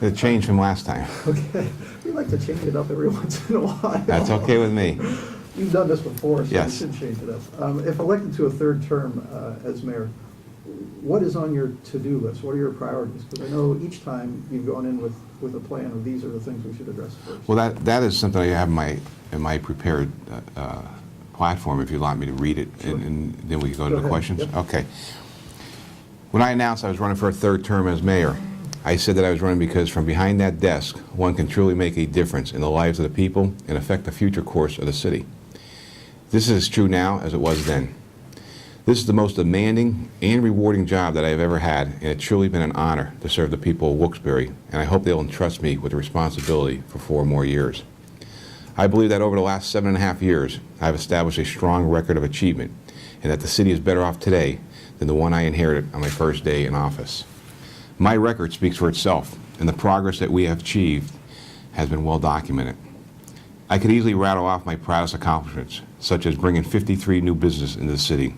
It changed from last time. Okay, we like to change it up every once in a while. That's okay with me. You've done this before, so Yes. you should change it up. If elected to a third term as mayor, what is on your to-do list? What are your priorities? Because I know each time you've gone in with a plan of these are the things we should address first. Well, that is something I have in my prepared platform, if you'd like me to read it, Sure. and then we can go to Go the ahead. questions. Yep. Okay. When I announced I was running for a third term as mayor, I said that I was running because from behind that desk, one can truly make a difference in the lives of the people and affect the future course of the city. This is as true now as it was then. This is the most demanding and rewarding job that I've ever had, and it's truly been an honor to serve the people of Wilkes-Barre, and I hope they'll entrust me with the responsibility for 4 more years. I believe that over the last 7.5 years, I've established a strong record of achievement, and that the city is better off today than the one I inherited on my first day in office. My record speaks for itself, and the progress that we have achieved has been well documented. I could easily rattle off my proudest accomplishments, such as bringing 53 new businesses into the city,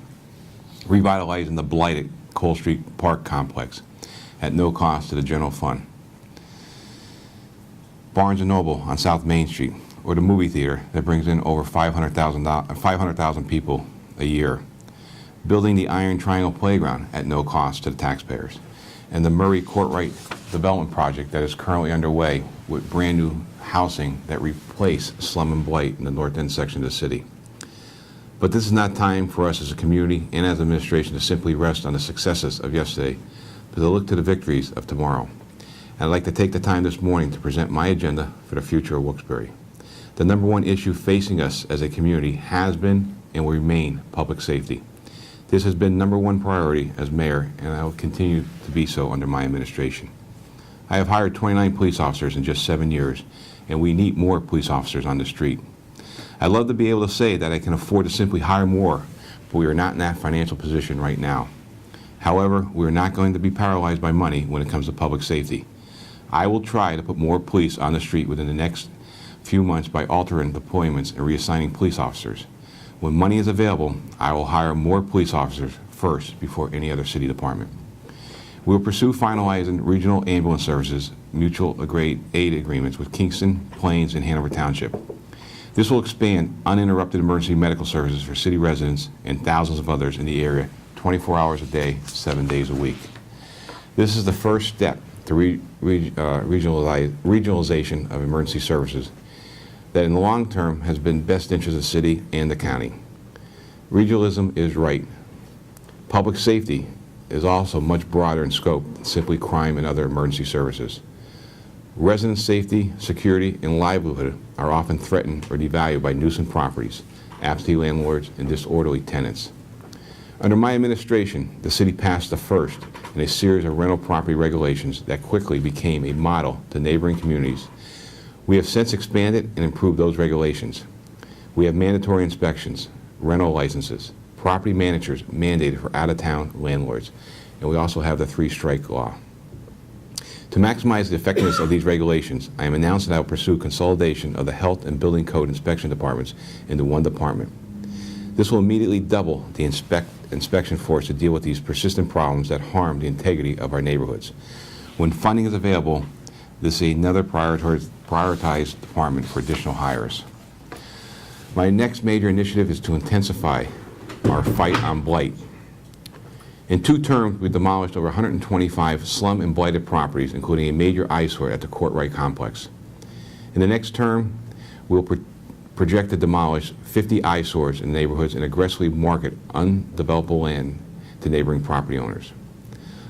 revitalizing the blighted Cole Street Park complex at no cost to the general fund, Barnes & Noble on South Main Street, or the movie theater that brings in over 500,000 people a year, building the Iron Triangle Playground at no cost to the taxpayers, and the Murray Courtright development project that is currently underway with brand new housing that replace slum and blight in the north end section of the city. But this is not time for us as a community and as an administration to simply rest on the successes of yesterday, but to look to the victories of tomorrow. And I'd like to take the time this morning to present my agenda for the future of Wilkes-Barre. The number one issue facing us as a community has been and will remain public safety. This has been number one priority as mayor, and I will continue to be so under my administration. I have hired 29 police officers in just 7 years, and we need more police officers on the street. I'd love to be able to say that I can afford to simply hire more, but we are not in that financial position right now. However, we are not going to be paralyzed by money when it comes to public safety. I will try to put more police on the street within the next few months by altering deployments and reassigning police officers. When money is available, I will hire more police officers first before any other city department. We will pursue finalizing regional ambulance services mutual aid agreements with Kingston, Plains, and Hanover Township. This will expand uninterrupted emergency medical services for city residents and thousands of others in the area 24 hours a day, 7 days a week. This is the first step to regionalization of emergency services that in the long term has been best interest of the city and the county. Regionalism is right. Public safety is also much broader in scope than simply crime and other emergency services. Resident safety, security, and livelihood are often threatened or devalued by nuisance properties, absentee landlords, and disorderly tenants. Under my administration, the city passed the first in a series of rental property regulations that quickly became a model to neighboring communities. We have since expanded and improved those regulations. We have mandatory inspections, rental licenses, property managers mandated for out-of-town landlords, and we also have the 3-strike law. To maximize the effectiveness of these regulations, I am announcing that I will pursue consolidation of the health and building code inspection departments into one department. This will immediately double the inspection force to deal with these persistent problems that harm the integrity of our neighborhoods. When funding is available, this is another prioritized department for additional hires. My next major initiative is to intensify our fight on blight. In 2 terms, we demolished over 125 slum and blighted properties, including a major eyesore at the Courtright complex. In the next term, we'll project to demolish 50 eyesores in neighborhoods and aggressively market undeveloped land to neighboring property owners.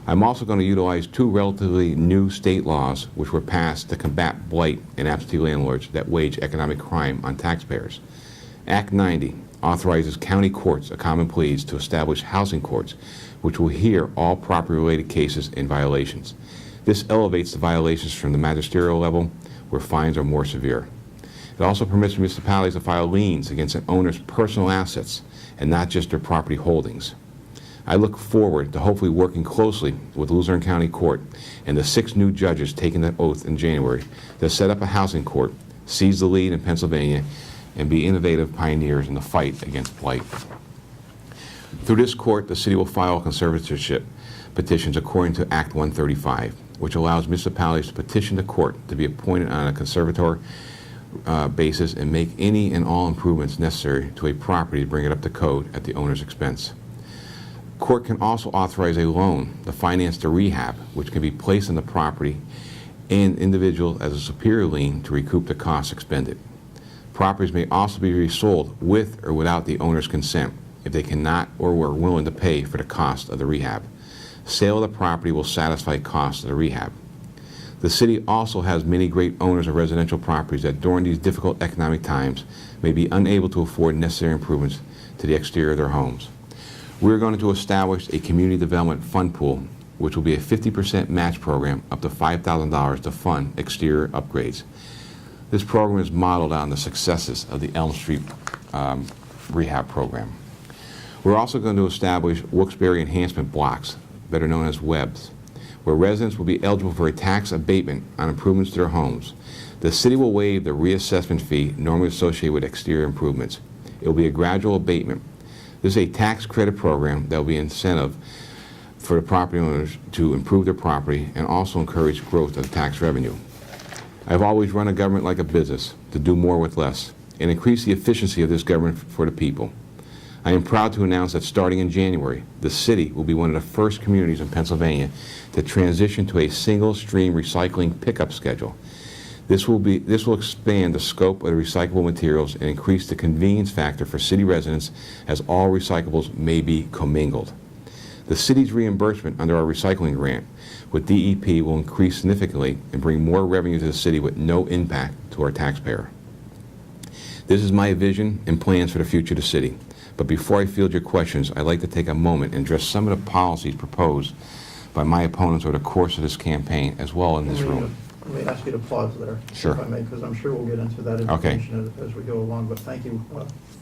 I'm also going to utilize 2 relatively new state laws which were passed to combat blight and absentee landlords that wage economic crime on taxpayers. Act 90 authorizes county courts of common pleas to establish housing courts which will hear all property-related cases and violations. This elevates the violations from the magisterial level where fines are more severe. It also permits municipalities to file liens against an owner's personal assets and not just their property holdings. I look forward to hopefully working closely with Luzerne County Court and the 6 new judges taking the oath in January to set up a housing court, seize the lead in Pennsylvania, and be innovative pioneers in the fight against blight. Through this court, the city will file conservatorship petitions according to Act 135, which allows municipalities to petition the court to be appointed on a conservator basis and make any and all improvements necessary to a property to bring it up to code at the owner's expense. Court can also authorize a loan to finance the rehab, which can be placed on the property and individual as a superior lien to recoup the costs expended. Properties may also be resold with or without the owner's consent if they cannot or were willing to pay for the cost of the rehab. Sale of the property will satisfy costs of the rehab. The city also has many great owners of residential properties that during these difficult economic times may be unable to afford necessary improvements to the exterior of their homes. We're going to establish a community development fund pool, which will be a 50% match program up to $5,000 to fund exterior upgrades. This program is modeled on the successes of the Elm Street rehab program. We're also going to establish Wilkes-Barre enhancement blocks, better known as WEBs, where residents will be eligible for a tax abatement on improvements to their homes. The city will waive the reassessment fee normally associated with exterior improvements. It will be a gradual abatement. This is a tax credit program that will be an incentive for the property owners to improve their property and also encourage growth of tax revenue. I've always run a government like a business, to do more with less, and increase the efficiency of this government for the people. I am proud to announce that starting in January, the city will be one of the first communities in Pennsylvania to transition to a single-stream recycling pickup schedule. This will expand the scope of the recyclable materials and increase the convenience factor for city residents, as all recyclables may be commingled. The city's reimbursement under our recycling grant with DEP will increase significantly and bring more revenue to the city with no impact to our taxpayer. This is my vision and plans for the future of the city. But before I field your questions, I'd like to take a moment and address some of the policies proposed by my opponents over the course of this campaign, as well in this room. Let me ask you to pause there, Sure. if I may, because I'm sure we'll get into that Okay. information as we go along. But thank you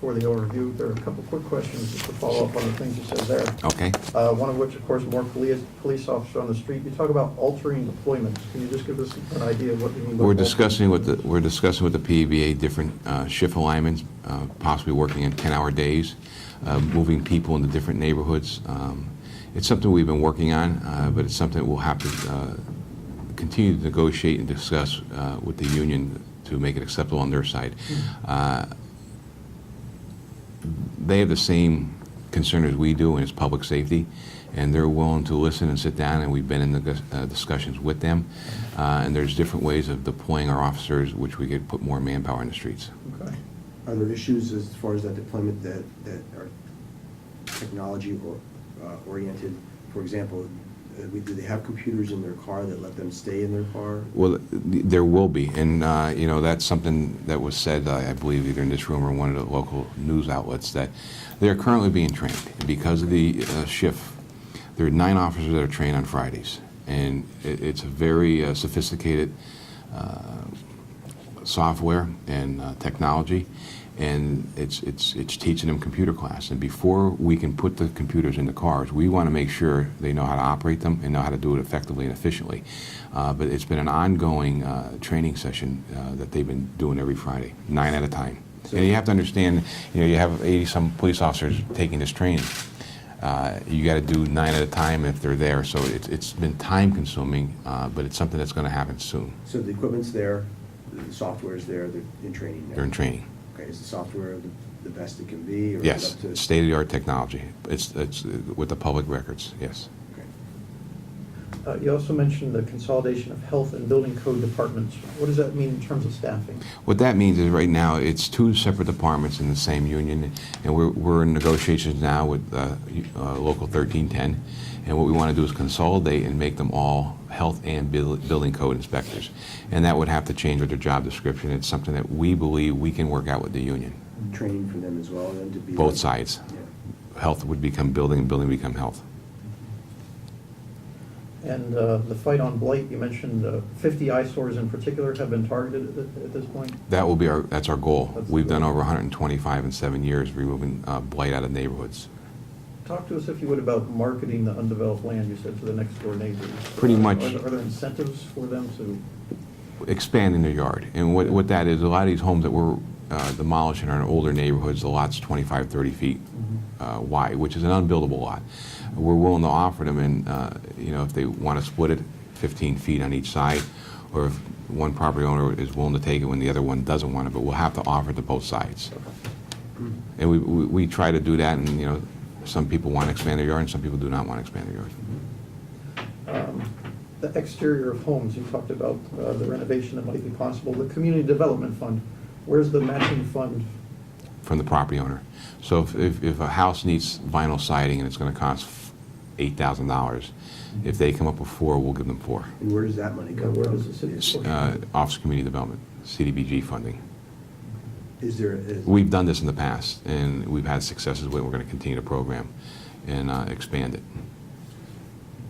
for the overview. There are a couple quick questions just to follow up on the things you said there. Okay. One of which, of course, more police officers on the street. You talk about altering deployments. Can you just give us an idea of what you mean by We're altering? discussing with the PEBA different shift alignments, possibly working in 10-hour days, moving people into different neighborhoods. It's something we've been working on, but it's something that we'll have to continue to negotiate and discuss with the union to make it acceptable on their side. They have the same concern as we do, and it's public safety, and they're willing to listen and sit down, and we've been in the discussions with them. And there's different ways of deploying our officers, which we could put more manpower in the streets. Okay. Are there issues as far as that deployment that are technology or oriented? For example, do they have computers in their car that let them stay in their car? Well, there will be, and that's something that was said, I believe, either in this room or one of the local news outlets, that they're currently being trained. And because of the shift, there are 9 officers that are trained on Fridays, and it's a very sophisticated software and technology, and it's teaching them computer class. And before we can put the computers in the cars, we want to make sure they know how to operate them and know how to do it effectively and efficiently. But it's been an ongoing training session that they've been doing every Friday, 9 at a time. And you have to understand, you have 80-some police officers taking this training. You got to do 9 at a time if they're there. So it's been time-consuming, but it's something that's going to happen soon. So the equipment's there, the software's there, they're in training now? They're in training. Okay, is the software the best it can be? Or Yes, is it up to state-of-the-art technology. It's with the public records, yes. Okay. You also mentioned the consolidation of health and building code departments. What does that mean in terms of staffing? What that means is right now it's 2 separate departments in the same union, and we're in negotiations now with Local 1310, and what we want to do is consolidate and make them all health and building code inspectors, and that would have to change with their job description. It's something that we believe we can work out with the union. Training for them as well, then, to be Both like- sides. Yeah. Health would become building, and building would become health. And the fight on blight, you mentioned 50 eyesores in particular have been targeted at this point? That's our goal. That's the We've done goal. over 125 in 7 years, removing blight out of neighborhoods. Talk to us, if you would, about marketing the undeveloped land, you said, to the next door neighbors. Pretty much. Are there incentives for them to? Expanding their yard. And what that is, a lot of these homes that we're demolish in our older neighborhoods, the lot's 25, 30 feet wide, which is an unbuildable lot. We're willing to offer them, and you know, if they want to split it 15 feet on each side, or if one property owner is willing to take it when the other one doesn't want it, but we'll have to offer it to both sides. And we try to do that, and you know, some people want to expand their yard, and some people do not want to expand their yard. The exterior of homes, you talked about the renovation that might be possible. The community development fund, where's the matching fund? From the property owner. So if a house needs vinyl siding and it's going to cost $8,000, if they come up with $4, we'll give them $4. And where does that money come Where from? does the city support? Office of Community Development, CDBG funding. Is there, We've done this in the past, and we've had successes with it. We're going to continue the program and expand it.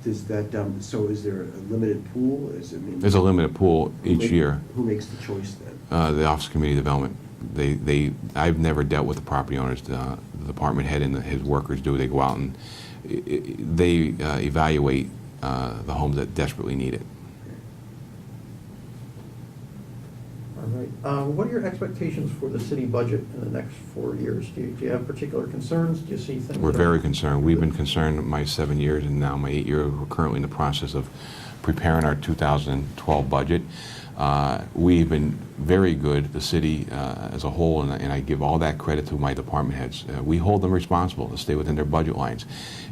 does that, so is there a limited pool? Is it, I mean, There's a limited pool each year. Who makes the choice then? The Office of Community Development. I've never dealt with the property owners. The department head and his workers do. They go out and they evaluate the homes that desperately need it. All right. What are your expectations for the city budget in the next 4 years? Do you have particular concerns? Do you see things? We're that- very concerned. We've been concerned my 7 years and now my 8 years. We're currently in the process of preparing our 2012 budget. We've been very good, the city as a whole, and I give all that credit to my department heads. We hold them responsible to stay within their budget lines,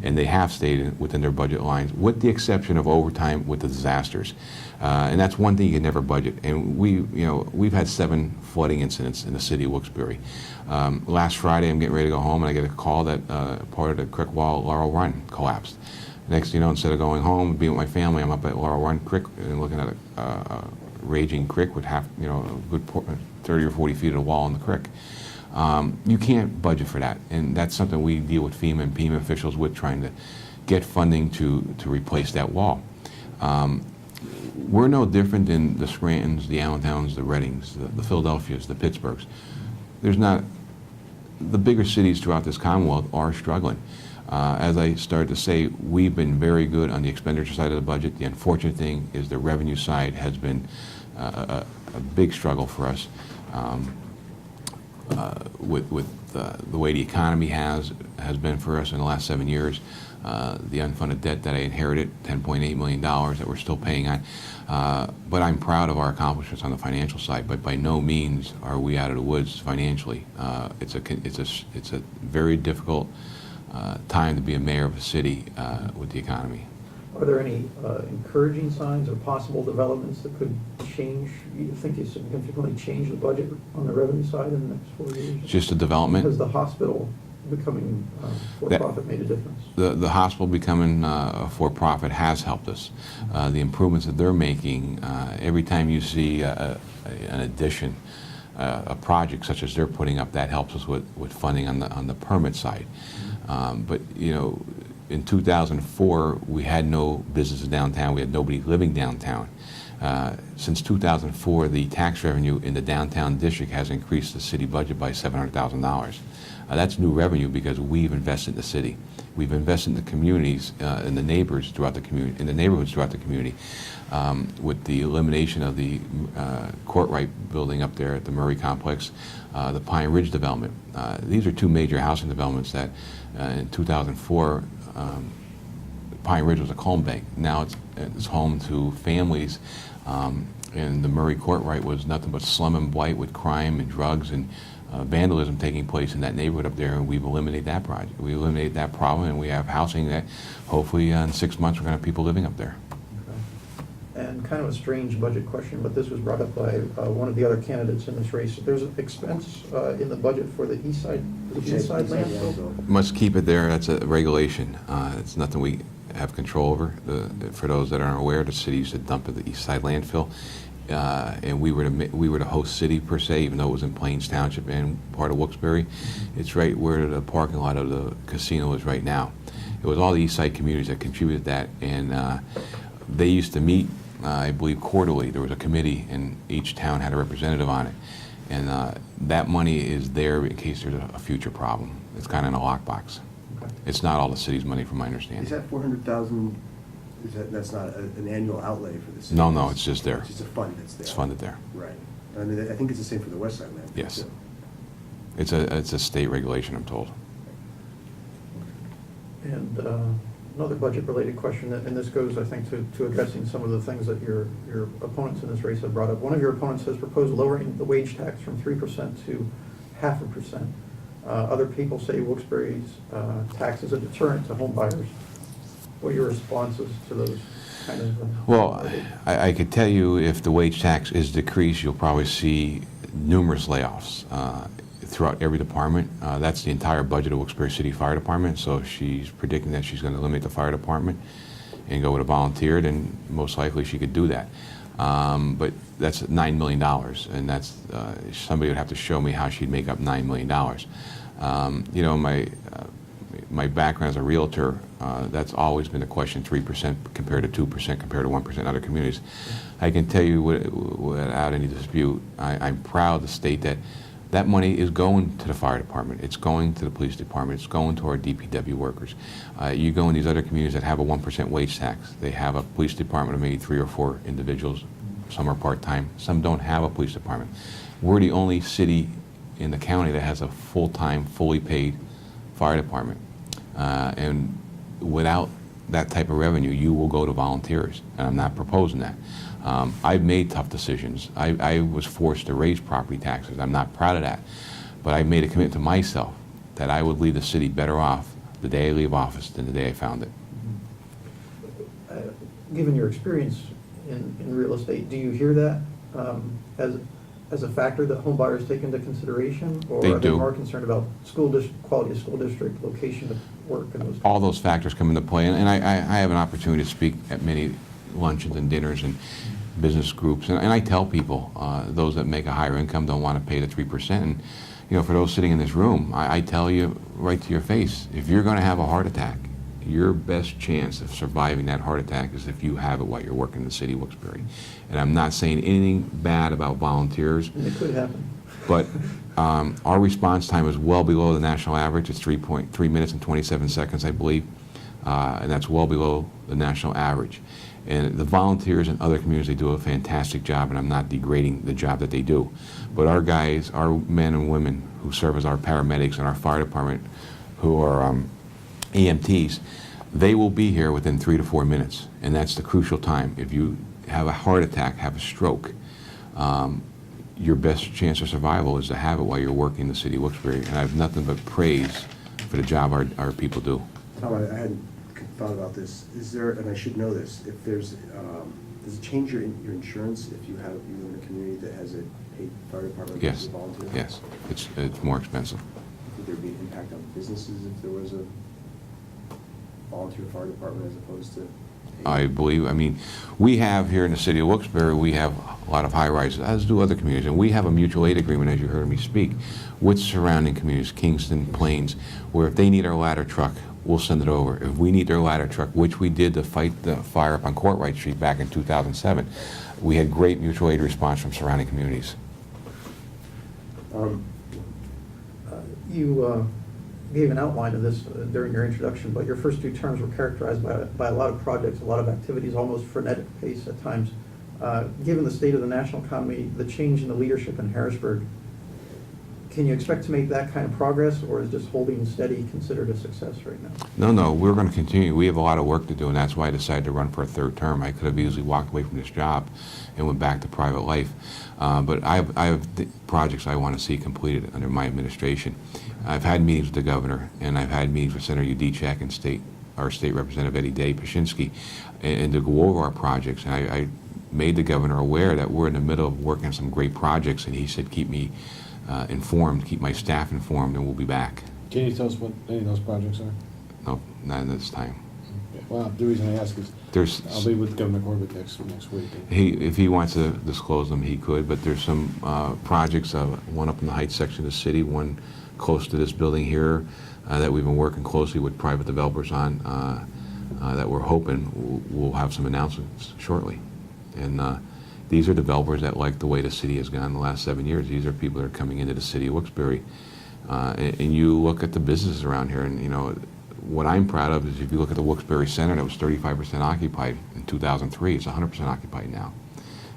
and they have stayed within their budget lines, with the exception of overtime with the disasters. And that's one thing you can never budget. And we've had 7 flooding incidents in the city of Wilkes-Barre. Last Friday, I'm getting ready to go home, and I get a call that part of the creek wall at Laurel Run collapsed. Next thing you know, instead of going home and being with my family, I'm up at Laurel Run Creek and looking at a raging creek with a good 30 or 40 feet of the wall in the creek. You can't budget for that, and that's something we deal with FEMA and PEMA officials with, trying to get funding to replace that wall. We're no different than the Scrantons, the Allentowns, the Reddings, the Philadelphias, the Pittsburghs. The bigger cities throughout this Commonwealth are struggling. As I started to say, we've been very good on the expenditure side of the budget. The unfortunate thing is the revenue side has been a big struggle for us with the way the economy has been for us in the last 7 years. The unfunded debt that I inherited, $10.8 million that we're still paying on. But I'm proud of our accomplishments on the financial side, but by no means are we out of the woods financially. It's a very difficult time to be a mayor of a city with the economy. Are there any encouraging signs or possible developments that could change, you think you significantly change the budget on the revenue side in the next 4 years? Just a development. Because the hospital becoming for-profit made a difference. The hospital becoming a for-profit has helped us. The improvements that they're making, every time you see an addition, a project such as they're putting up, that helps us with funding on the permit side. But in 2004, we had no businesses downtown. We had nobody living downtown. Since 2004, the tax revenue in the downtown district has increased the city budget by $700,000. That's new revenue because we've invested in the city. We've invested in the communities, in the neighborhoods throughout the community, with the elimination of the Courtright building up there at the Murray Complex, the Pine Ridge development. These are 2 major housing developments that in 2004, Pine Ridge was a cone bank. Now it's home to families, and the Murray Courtright was nothing but slum and blight with crime and drugs and vandalism taking place in that neighborhood up there, and we've eliminated that project. We eliminated that problem, and we have housing that hopefully in 6 months we're going to have people living up there. Okay. And kind of a strange budget question, but this was brought up by one of the other candidates in this race. There's an expense in the budget for the east side landfill? Must keep it there. That's a regulation. It's nothing we have control over. For those that aren't aware, the city used to dump at the east side landfill. And we were the host city per se, even though it was in Plains Township and part of Wilkes-Barre. It's right where the parking lot of the casino is right now. It was all the east side communities that contributed that, and they used to meet, I believe, quarterly. There was a committee, and each town had a representative on it. And that money is there in case there's a future problem. It's kind of in a lockbox. Okay. It's not all the city's money, from my understanding. Is that 400,000? That's not an annual outlay for the city? No, it's just there. It's just a fund that's there. It's funded there. Right. And I think it's the same for the west side land. Yes. Too. It's a state regulation, I'm told. And another budget-related question, and this goes, I think, to addressing some of the things that your opponents in this race have brought up. One of your opponents has proposed lowering the wage tax from 3% to 0.5%. Other people say Wilkes-Barre's tax is a deterrent to home buyers. What are your responses to those kind of? Well, I could tell you if the wage tax is decreased, you'll probably see numerous layoffs throughout every department. That's the entire budget of Wilkes-Barre City Fire Department, so if she's predicting that she's going to eliminate the fire department and go with a volunteer, then most likely she could do that. But that's $9 million, and that's somebody would have to show me how she'd make up $9 million. You know, my background as a realtor, that's always been a question, 3% compared to 2%, compared to 1% in other communities. I can tell you without any dispute, I'm proud to state that that money is going to the fire department, it's going to the police department, it's going to our DPW workers. You go in these other communities that have a 1% wage tax, they have a police department of maybe 3 or 4 individuals, some are part-time, some don't have a police department. We're the only city in the county that has a full-time, fully paid fire department. And without that type of revenue, you will go to volunteers, and I'm not proposing that. I've made tough decisions. I was forced to raise property taxes. I'm not proud of that. But I made a commitment to myself that I would leave the city better off the day I leave office than the day I found it. Given your experience in real estate, do you hear that as a factor that home buyers take into consideration? Or They are they do. more concerned about quality of school district, location of work, and those? All those factors come into play, and I have an opportunity to speak at many luncheons and dinners and business groups, and I tell people, those that make a higher income don't want to pay the 3%. And you know, for those sitting in this room, I tell you right to your face, if you're going to have a heart attack, your best chance of surviving that heart attack is if you have it while you're working in the city of Wilkes-Barre. And I'm not saying anything bad about volunteers. And it could happen. But our response time is well below the national average. It's 3 minutes and 27 seconds, I believe. And that's well below the national average. And the volunteers in other communities, they do a fantastic job, and I'm not degrading the job that they do. But our guys, our men and women who serve as our paramedics and our fire department, who are EMTs, they will be here within 3 to 4 minutes, and that's the crucial time. If you have a heart attack, have a stroke, your best chance of survival is to have it while you're working in the city of Wilkes-Barre, and I have nothing but praise for the job our people do. Tom, I hadn't thought about this. Is there, and I should know this, if there's, does it change your insurance if you live in a community that has a paid fire department Yes, versus a volunteer? yes, it's more expensive. Would there be an impact on businesses if there was a volunteer fire department as opposed to? I believe, I mean, we have here in the city of Wilkes-Barre, we have a lot of high-rises, as do other communities, and we have a mutual aid agreement, as you heard me speak, with surrounding communities, Kingston, Plains, where if they need our ladder truck, we'll send it over. If we need their ladder truck, which we did to fight the fire up on Courtright Street back in 2007, we had great mutual aid response from surrounding communities. You gave an outline of this during your introduction, but your first 2 terms were characterized by a lot of projects, a lot of activities, almost frenetic pace at times. Given the state of the national economy, the change in the leadership in Harrisburg, can you expect to make that kind of progress, or is just holding steady considered a success right now? No, we're going to continue. We have a lot of work to do, and that's why I decided to run for a 3rd term. I could have easily walked away from this job and went back to private life. But I have projects I want to see completed under my administration. I've had meetings with the governor, and I've had meetings with Senator Udechak and our state representative Eddie Day Pashinsky, and to go over our projects. And I made the governor aware that we're in the middle of working on some great projects, and he said, keep me informed, keep my staff informed, and we'll be back. Can you tell us what any of those projects are? No, not at this time. Okay. Well, the reason I ask is I'll be with Governor Corbett next week. If he wants to disclose them, he could, but there's some projects, one up in the Heights section of the city, one close to this building here, that we've been working closely with private developers on, that we're hoping we'll have some announcements shortly. And these are developers that like the way the city has gone the last 7 years. These are people that are coming into the city of Wilkes-Barre. And you look at the businesses around here, and you know, what I'm proud of is if you look at the Wilkes-Barre Center, that was 35% occupied in 2003, it's 100% occupied now.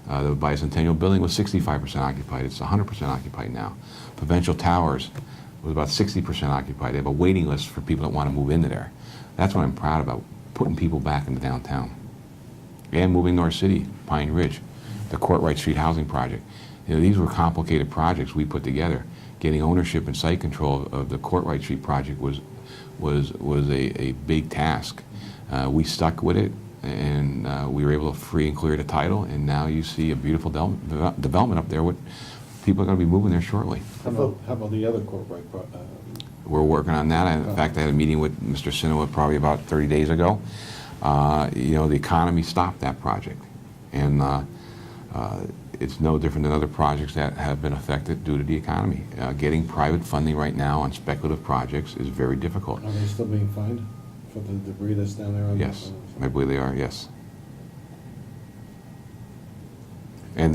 The Bicentennial Building was 65% occupied. It's 100% occupied now. Provincial Towers was about 60% occupied. They have a waiting list for people that want to move into there. That's what I'm proud about, putting people back into downtown. And moving North City, Pine Ridge, the Courtright Street housing project. You know, these were complicated projects we put together. Getting ownership and site control of the Courtright Street project was a big task. We stuck with it, and we were able to free and clear the title, and now you see a beautiful development up there. What people are going to be moving there shortly. How about the other Courtright? We're working on that. In fact, I had a meeting with Mr. Sinowat probably about 30 days ago. You know, the economy stopped that project, and it's no different than other projects that have been affected due to the economy. Getting private funding right now on speculative projects is very difficult. Are they still being fined for the debris that's down there? Yes, I believe they are, yes. And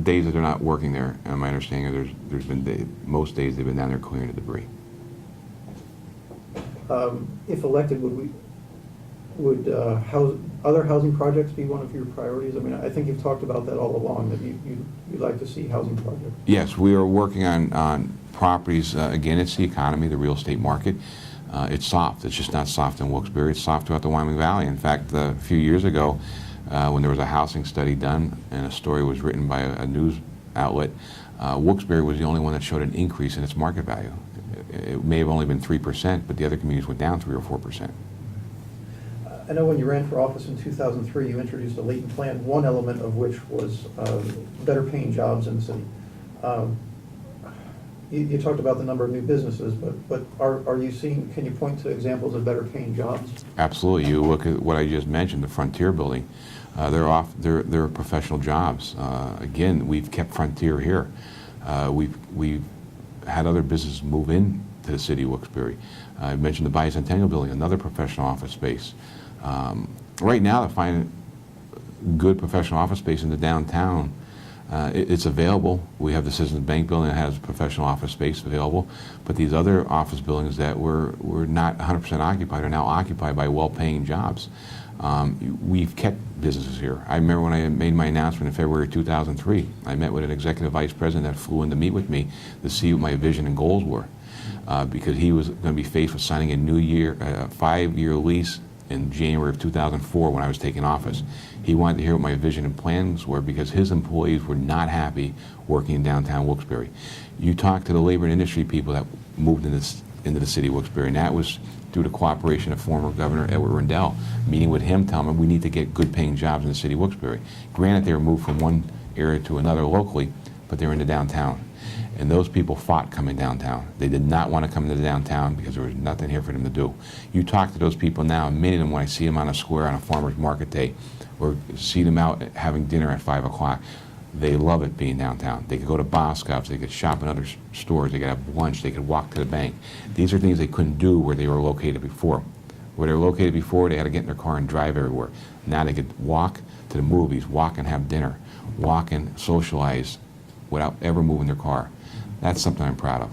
days that they're not working there, my understanding is there's been most days they've been down there clearing the debris. If elected, would other housing projects be one of your priorities? I mean, I think you've talked about that all along, that you'd like to see housing projects. Yes, we are working on properties. Again, it's the economy, the real estate market. It's soft. It's just not soft in Wilkes-Barre. It's soft throughout the Wyoming Valley. In fact, a few years ago, when there was a housing study done and a story was written by a news outlet, Wilkes-Barre was the only one that showed an increase in its market value. It may have only been 3%, but the other communities went down 3 or 4%. I know when you ran for office in 2003, you introduced a Leighton plan, one element of which was better paying jobs in the city. You talked about the number of new businesses, but are you seeing, can you point to examples of better paying jobs? Absolutely. You look at what I just mentioned, the Frontier building. They're professional jobs. Again, we've kept Frontier here. We've had other businesses move in to the city of Wilkes-Barre. I mentioned the Bicentennial building, another professional office space. Right now, to find good professional office space in the downtown, it's available. We have the Citizens Bank building that has professional office space available, but these other office buildings that were not 100% occupied are now occupied by well-paying jobs. We've kept businesses here. I remember when I made my announcement in February 2003, I met with an executive vice president that flew in to meet with me to see what my vision and goals were, because he was going to be faced with signing a new year, 5-year lease in January of 2004 when I was taking office. He wanted to hear what my vision and plans were because his employees were not happy working in downtown Wilkes-Barre. You talk to the labor and industry people that moved into the city of Wilkes-Barre, and that was through the cooperation of former Governor Edward Rendell, meeting with him, telling him we need to get good paying jobs in the city of Wilkes-Barre. Granted, they were moved from one area to another locally, but they were in the downtown. And those people fought coming downtown. They did not want to come into the downtown because there was nothing here for them to do. You talk to those people now, and many of them, when I see them on a square on a farmer's market day, or see them out having dinner at 5 o'clock, they love it being downtown. They could go to Boscov's, they could shop in other stores, they could have lunch, they could walk to the bank. These are things they couldn't do where they were located before. Where they were located before, they had to get in their car and drive everywhere. Now they could walk to the movies, walk and have dinner, walk and socialize without ever moving their car. That's something I'm proud of.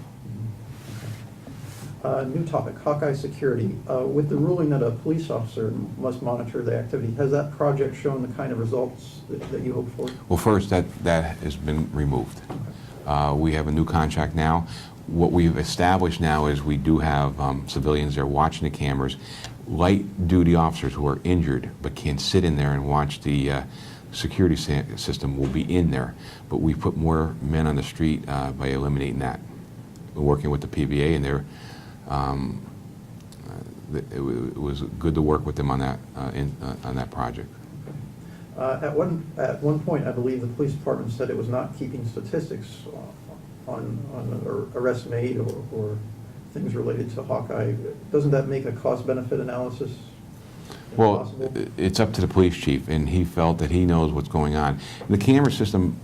New topic, Hawkeye Security. With the ruling that a police officer must monitor the activity, has that project shown the kind of results that you hoped for? Well, first, that has been removed. We have a new contract now. What we've established now is we do have civilians there watching the cameras. Light duty officers who are injured but can't sit in there and watch the security system will be in there, but we put more men on the street by eliminating that. We're working with the PBA, and it was good to work with them on that project. At one point, I believe the police department said it was not keeping statistics on arrests made or things related to Hawkeye. Doesn't that make a cost-benefit analysis impossible? Well, it's up to the police chief, and he felt that he knows what's going on. The camera system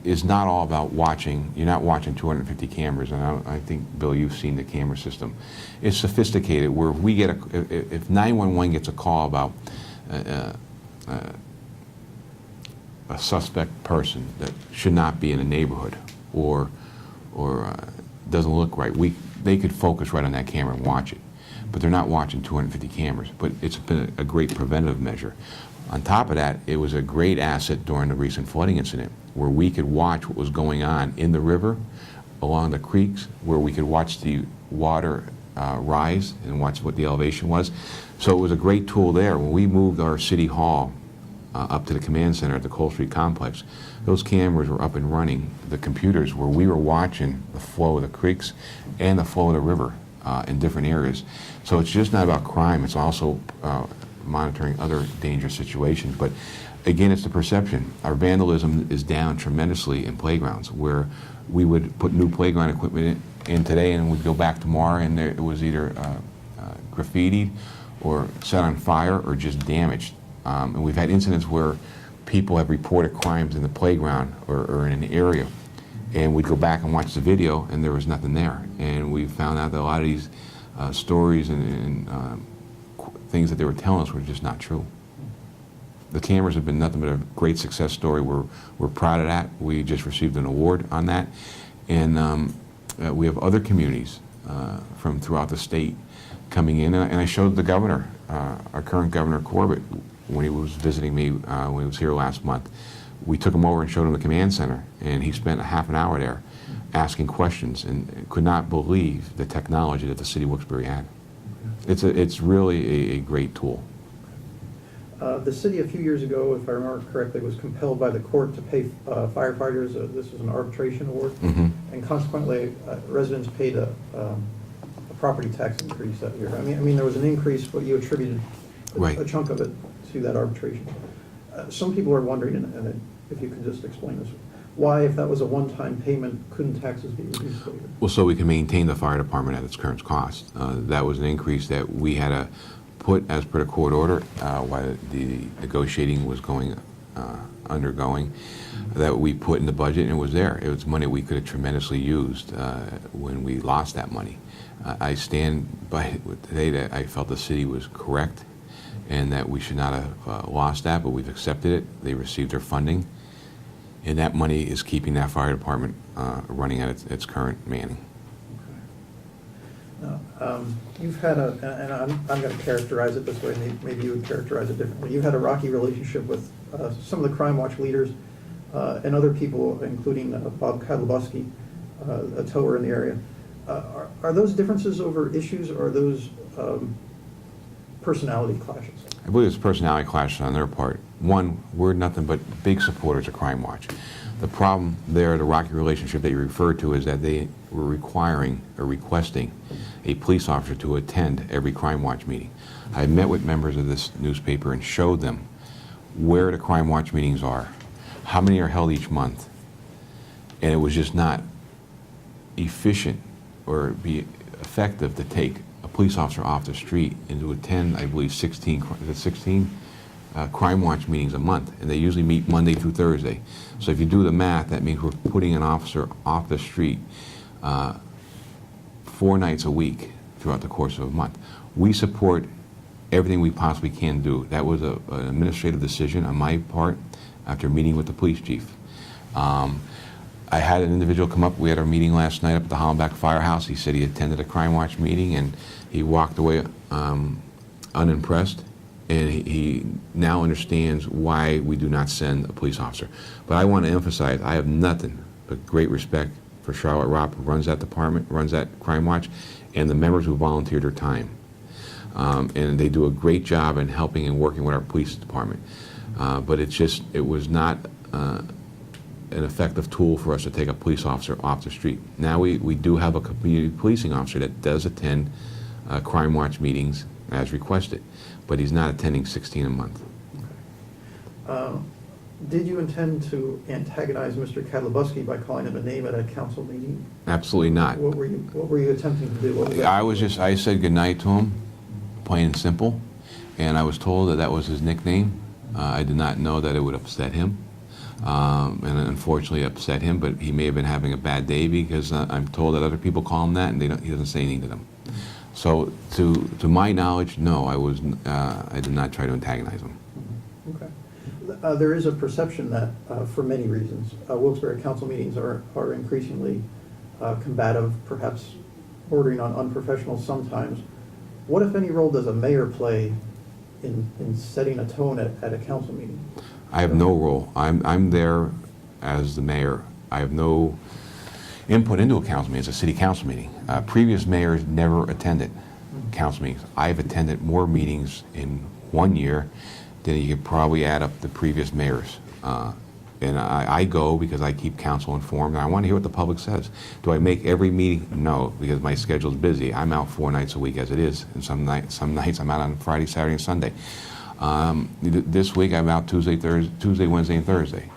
is not all about watching. You're not watching 250 cameras, and I think, Bill, you've seen the camera system. It's sophisticated, where if we get if 911 gets a call about a suspect person that should not be in a neighborhood or doesn't look right, they could focus right on that camera and watch it. But they're not watching 250 cameras. But it's been a great preventative measure. On top of that, it was a great asset during the recent flooding incident, where we could watch what was going on in the river, along the creeks, where we could watch the water rise and watch what the elevation was. So it was a great tool there. When we moved our city hall up to the command center at the Cole Street complex, those cameras were up and running. The computers where we were watching the flow of the creeks and the flow of the river in different areas. So it's just not about crime, it's also monitoring other dangerous situations. But again, it's the perception. Our vandalism is down tremendously in playgrounds, where we would put new playground equipment in today and we'd go back tomorrow and it was either graffitied or set on fire or just damaged. And we've had incidents where people have reported crimes in the playground or in an area, and we'd go back and watch the video and there was nothing there. And we found out that a lot of these stories and things that they were telling us were just not true. The cameras have been nothing but a great success story. We're proud of that. We just received an award on that. And we have other communities from throughout the state coming in. And I showed the governor, our current Governor Corbett, when he was visiting me when he was here last month. We took him over and showed him the command center, and he spent a half an hour there asking questions and could not believe the technology that the city of Wilkes-Barre had. It's really a great tool. The city a few years ago, if I remember correctly, was compelled by the court to pay firefighters. This was an arbitration award, and consequently, residents paid a property tax increase that year. I mean, there was an increase, but you attributed Right. a chunk of it to that arbitration. Some people are wondering, and if you could just explain this, why, if that was a one-time payment, couldn't taxes be reduced later? Well, so we can maintain the fire department at its current cost. That was an increase that we had to put as per the court order while the negotiating was undergoing, that we put in the budget, and it was there. It was money we could have tremendously used when we lost that money. I stand by it today that I felt the city was correct and that we should not have lost that, but we've accepted it. They received their funding, and that money is keeping that fire department running at its current manning. Now, you've had and I'm going to characterize it this way, maybe you would characterize it differently. You've had a rocky relationship with some of the Crime Watch leaders and other people, including Bob Kadlubowski, a tower in the area. Are those differences over issues, or are those personality clashes? I believe it's personality clashes on their part. One, we're nothing but big supporters of Crime Watch. The problem there, the rocky relationship that you referred to, is that they were requiring or requesting a police officer to attend every Crime Watch meeting. I met with members of this newspaper and showed them where the Crime Watch meetings are, how many are held each month, and it was just not efficient or be effective to take a police officer off the street and to attend, I believe, 16 Crime Watch meetings a month, and they usually meet Monday through Thursday. So if you do the math, that means we're putting an officer off the street 4 nights a week throughout the course of a month. We support everything we possibly can do. That was an administrative decision on my part after meeting with the police chief. I had an individual come up. We had our meeting last night up at the Hollenbach Firehouse. He said he attended a Crime Watch meeting and he walked away unimpressed, and he now understands why we do not send a police officer. But I want to emphasize, I have nothing but great respect for Charlotte Ropp, who runs that department, runs that Crime Watch, and the members who volunteered their time. And they do a great job in helping and working with our police department. But it was not an effective tool for us to take a police officer off the street. Now we do have a community policing officer that does attend Crime Watch meetings as requested, but he's not attending 16 a month. Did you intend to antagonize Mr. Kadlubowski by calling him a name at a council meeting? Absolutely not. What were you attempting to do? What was that? I said goodnight to him, plain and simple, and I was told that that was his nickname. I did not know that it would upset him, and unfortunately upset him, but he may have been having a bad day, because I'm told that other people call him that and he doesn't say anything to them. So to my knowledge, no, I did not try to antagonize him. Okay. There is a perception that, for many reasons, Wilkes-Barre council meetings are increasingly combative, perhaps bordering on unprofessional sometimes. What, if any, role does a mayor play in setting a tone at a council meeting? I have no role. I'm there as the mayor. I have no input into a council meeting. It's a city council meeting. Previous mayors never attended council meetings. I've attended more meetings in 1 year than you could probably add up the previous mayors. And I go because I keep council informed, and I want to hear what the public says. Do I make every meeting? No, because my schedule's busy. I'm out 4 nights a week as it is, and some nights I'm out on Friday, Saturday, and Sunday. This week I'm out Tuesday, Wednesday, and Thursday.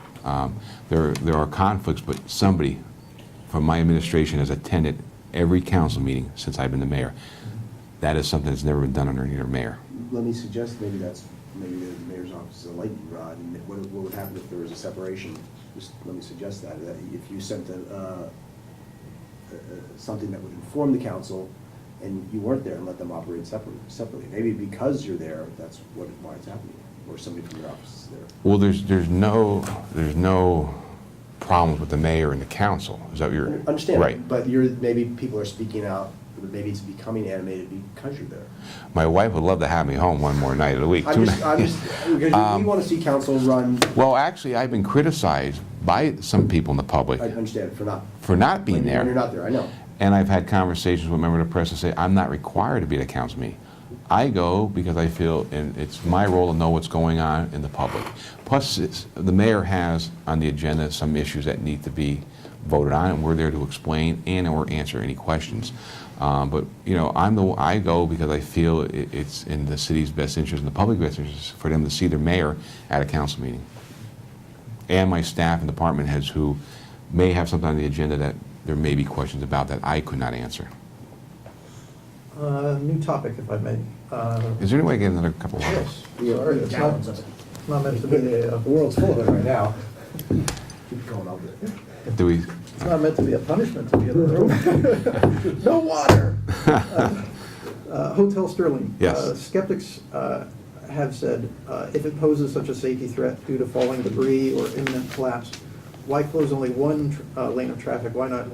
There are conflicts, but somebody from my administration has attended every council meeting since I've been the mayor. That is something that's never been done under either mayor. Let me suggest maybe the mayor's office is a lightning rod, and what would happen if there was a separation? Just let me suggest that if you sent something that would inform the council, and you weren't there, and let them operate separately. Maybe because you're there, that's why it's happening, or somebody from your office is there. Well, there's no problems with the mayor and the council. Is that what you're Understand, right? but maybe people are speaking out. Maybe it's becoming animated because you're there. My wife would love to have me home one more night of the week. I'm just because we want to see council run. Well, actually, I've been criticized by some people in the public I understand for not being there. When you're not there, I know. And I've had conversations with members of the press that say, I'm not required to be at a council meeting. I go because I feel it's my role to know what's going on in the public. Plus, the mayor has on the agenda some issues that need to be voted on, and we're there to explain and/or answer any questions. But you know, I go because I feel it's in the city's best interest and the public best interest for them to see their mayor at a council meeting. And my staff and department heads who may have something on the agenda that there may be questions about that I could not answer. New topic, if I may. Is there any way to get another couple of Yes, we are. It's not meant to be a, The world's full of it right now. Keep going over it. Do we? it's not meant to be a punishment to be in the room. No water. Hotel Sterling. Yes. Skeptics have said if it poses such a safety threat due to falling debris or imminent collapse, why close only one lane of traffic? Why not